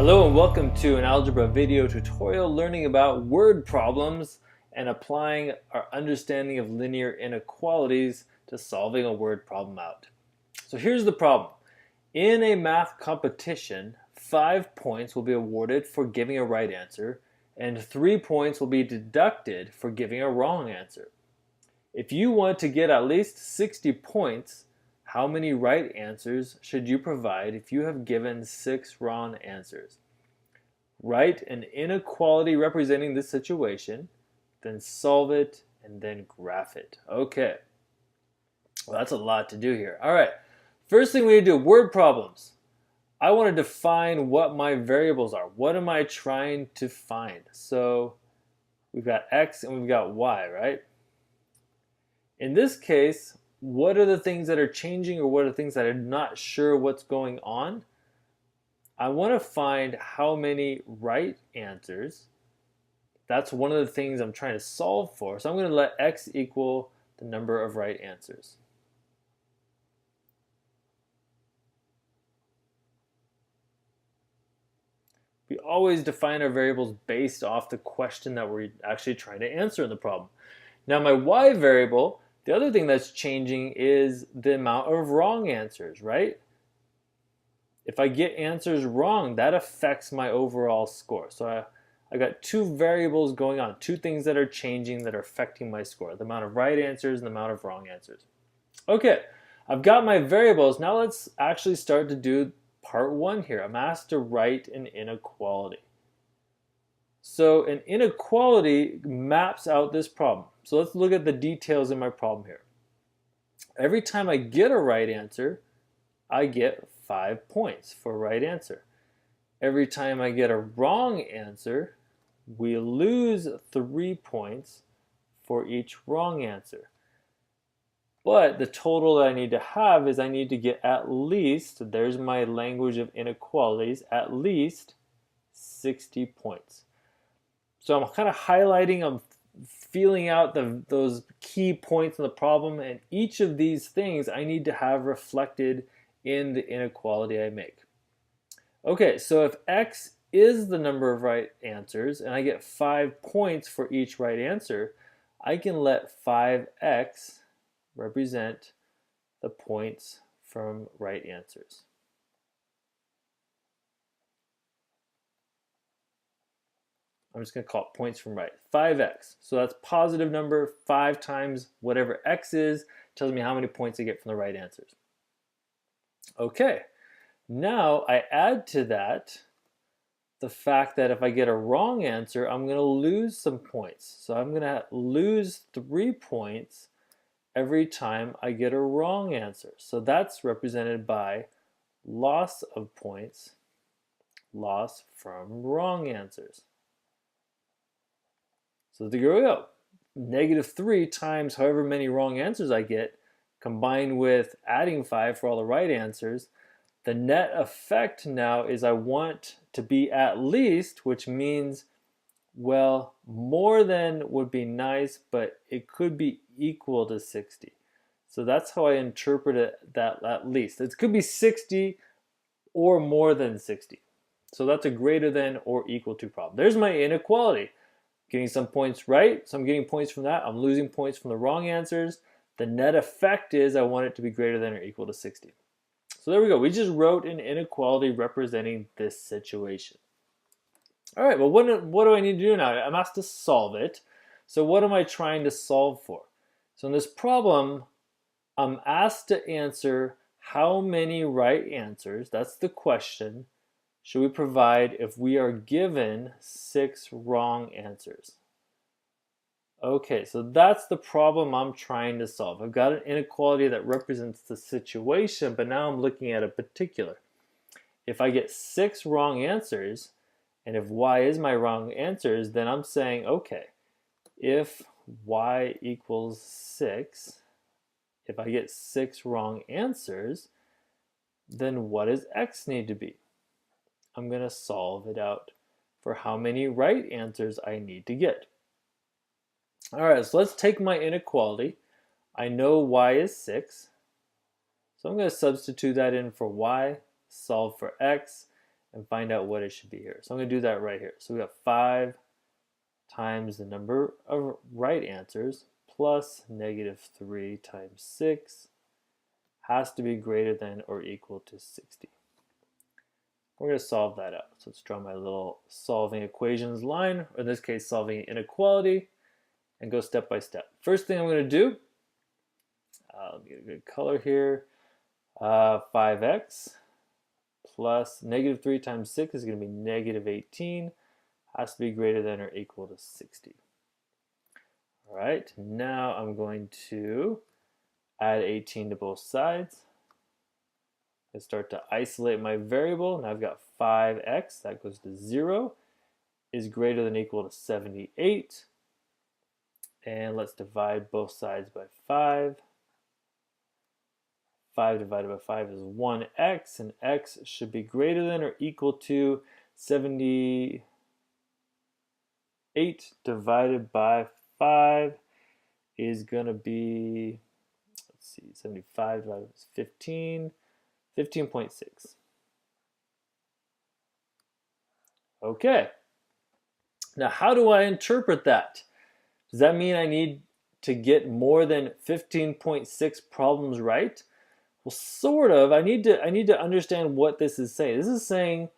Hello and welcome to an algebra video tutorial learning about word problems and applying our understanding of linear inequalities to solving a word problem out. So here's the problem. In a math competition, 5 points will be awarded for giving a right answer and 3 points will be deducted for giving a wrong answer. If you want to get at least 60 points, how many right answers should you provide if you have given 6 wrong answers? Write an inequality representing this situation, then solve it, and then graph it. Okay, well, that's a lot to do here. All right, first thing we need to do, word problems. I want to define what my variables are. What am I trying to find? So we've got x and we've got y, right? In this case, what are the things that are changing or what are the things that I'm not sure what's going on? I want to find how many right answers. That's one of the things I'm trying to solve for. So I'm going to let x equal the number of right answers. We always define our variables based off the question that we're actually trying to answer in the problem. Now my y variable, the other thing that's changing is the amount of wrong answers, right? If I get answers wrong, that affects my overall score. So I got two variables going on, two things that are changing that are affecting my score, the amount of right answers and the amount of wrong answers. Okay, I've got my variables. Now let's actually start to do part one here. I'm asked to write an inequality. So an inequality maps out this problem. So let's look at the details in my problem here. Every time I get a right answer, I get 5 points for a right answer. Every time I get a wrong answer, we lose 3 points for each wrong answer. But the total that I need to have is I need to get at least, there's my language of inequalities, at least 60 points. So I'm kind of highlighting, I'm feeling out those key points in the problem, and each of these things I need to have reflected in the inequality I make. Okay, so if x is the number of right answers and I get 5 points for each right answer, I can let 5x represent the points from right answers. I'm just going to call it points from right. 5x. So that's positive number. 5 times whatever x is tells me how many points I get from the right answers. Okay, now I add to that the fact that if I get a wrong answer, I'm going to lose some points. So I'm going to lose 3 points every time I get a wrong answer. So that's represented by loss of points, loss from wrong answers. So there we go. -3 times however many wrong answers I get, combined with adding 5 for all the right answers, the net effect now is I want to be at least, which means, well, more than would be nice, but it could be equal to 60. So that's how I interpret it, that at least. It could be 60 or more than 60. So that's a greater than or equal to problem. There's my inequality. Getting some points right, so I'm getting points from that. I'm losing points from the wrong answers. The net effect is I want it to be greater than or equal to 60. So there we go. We just wrote an inequality representing this situation. All right, well, what do I need to do now? I'm asked to solve it. So what am I trying to solve for? So in this problem, I'm asked to answer how many right answers, that's the question, should we provide if we are given 6 wrong answers? Okay, so that's the problem I'm trying to solve. I've got an inequality that represents the situation, but now I'm looking at a particular. If I get 6 wrong answers, and if y is my wrong answers, then I'm saying, okay, if y equals 6, if I get 6 wrong answers, then what does x need to be? I'm going to solve it out for how many right answers I need to get. All right, so let's take my inequality. I know y is 6, so I'm going to substitute that in for y, solve for x, and find out what it should be here. So I'm going to do that right here. So we got 5 times the number of right answers plus -3 times 6 has to be greater than or equal to 60. We're going to solve that out. So let's draw my little solving equations line, or in this case, solving inequality, and go step by step. First thing I'm going to do, let me get a good color here, 5x plus -3 times 6 is going to be -18, has to be greater than or equal to 60. All right, now I'm going to add 18 to both sides. I start to isolate my variable. Now I've got 5x, that goes to 0, is greater than or equal to 78. And let's divide both sides by 5. 5 divided by 5 is 1x, and x should be greater than or equal to 78 divided by 5 is going to be, let's see, 75 divided by 15, 15.6. Okay. Now, how do I interpret that? Does that mean I need to get more than 15.6 problems right? Well, sort of. I need to understand what this is saying. This is saying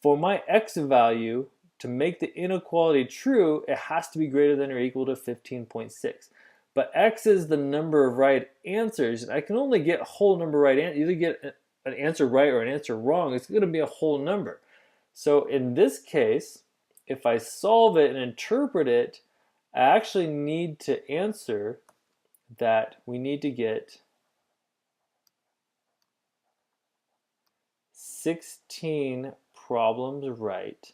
for my x value to make the inequality true, it has to be greater than or equal to 15.6. But x is the number of right answers, and I can only get a whole number right. Either get an answer right or an answer wrong. It's going to be a whole number. So in this case, if I solve it and interpret it, I actually need to answer that we need to get 16 problems right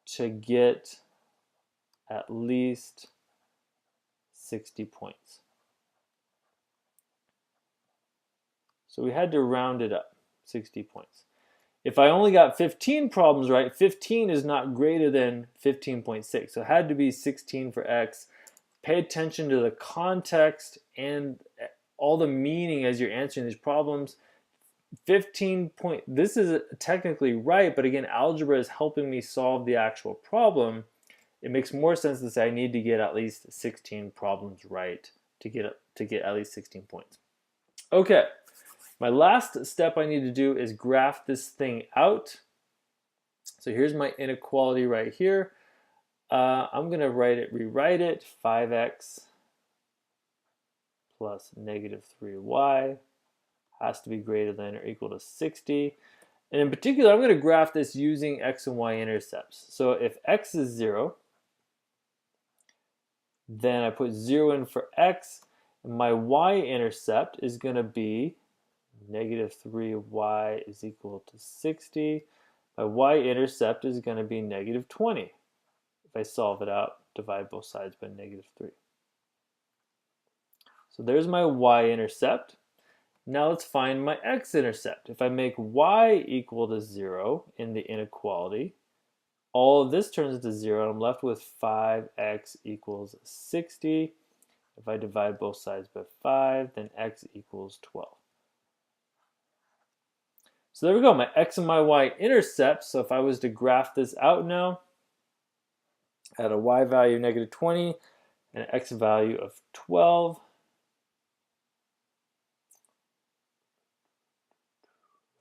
to get at least 60 points. So we had to round it up, 60 points. If I only got 15 problems right, 15 is not greater than 15.6. So it had to be 16 for x. Pay attention to the context and all the meaning as you're answering these problems. 15 point, this is technically right, but again, algebra is helping me solve the actual problem. It makes more sense to say I need to get at least 16 problems right to get at least 16 points. Okay, my last step I need to do is graph this thing out. So here's my inequality right here. I'm going to rewrite it, 5x plus -3y has to be greater than or equal to 60. And in particular, I'm going to graph this using x and y intercepts. So if x is 0, then I put 0 in for x, and my y-intercept is going to be -3y is equal to 60. My y-intercept is going to be -20. If I solve it out, divide both sides by -3. So there's my y-intercept. Now let's find my x-intercept. If I make y equal to 0 in the inequality, all of this turns into 0, and I'm left with 5x equals 60. If I divide both sides by 5, then x equals 12. So there we go, my x and my y intercepts. So if I was to graph this out now, at a y value of -20 and an x value of 12,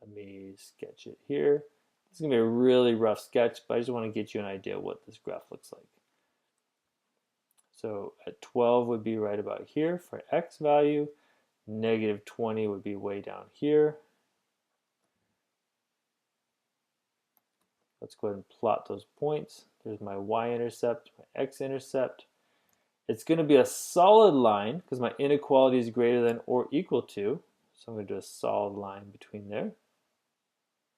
let me sketch it here. This is going to be a really rough sketch, but I just want to get you an idea of what this graph looks like. So at 12 would be right about here for x value. -20 would be way down here. Let's go ahead and plot those points. There's my y-intercept, my x-intercept. It's going to be a solid line because my inequality is greater than or equal to. So I'm going to do a solid line between there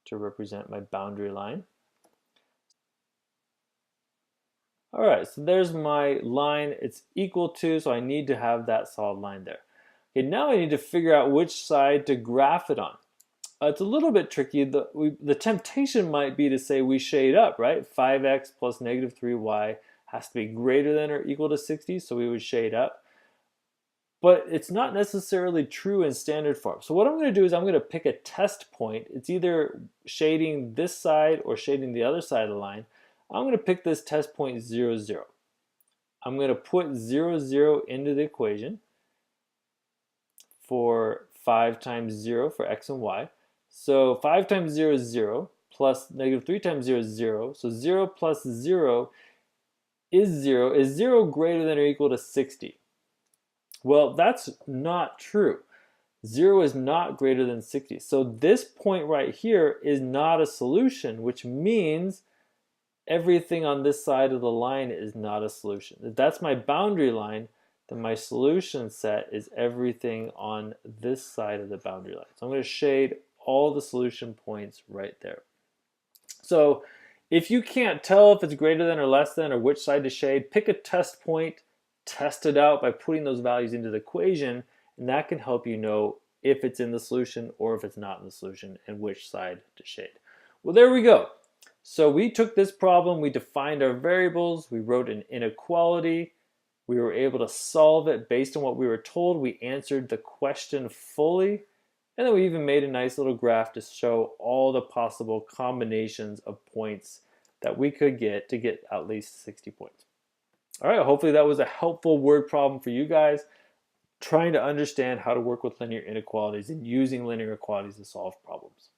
to represent my boundary line. All right, so there's my line. It's equal to, so I need to have that solid line there. Okay, now I need to figure out which side to graph it on. It's a little bit tricky. The temptation might be to say we shade up, right? 5x plus -3y has to be greater than or equal to 60, so we would shade up. but it's not necessarily true in standard form. So what I'm going to do is I'm going to pick a test point. It's either shading this side or shading the other side of the line. I'm going to pick this test point 0, 0. I'm going to put 0, 0 into the equation for 5 times 0 for x and y. So 5 times 0 is 0, plus negative 3 times 0 is 0. So 0 plus 0 is 0. Is 0 greater than or equal to 60? Well, that's not true. 0 is not greater than 60. So this point right here is not a solution, which means everything on this side of the line is not a solution. If that's my boundary line, then my solution set is everything on this side of the boundary line. So I'm going to shade all the solution points right there. So if you can't tell if it's greater than or less than or which side to shade, pick a test point, test it out by putting those values into the equation, and that can help you know if it's in the solution or if it's not in the solution and which side to shade. Well, there we go. So we took this problem, we defined our variables, we wrote an inequality, we were able to solve it based on what we were told, we answered the question fully, and then we even made a nice little graph to show all the possible combinations of points that we could get to get at least 60 points. All right, hopefully that was a helpful word problem for you guys, trying to understand how to work with linear inequalities and using linear inequalities to solve problems.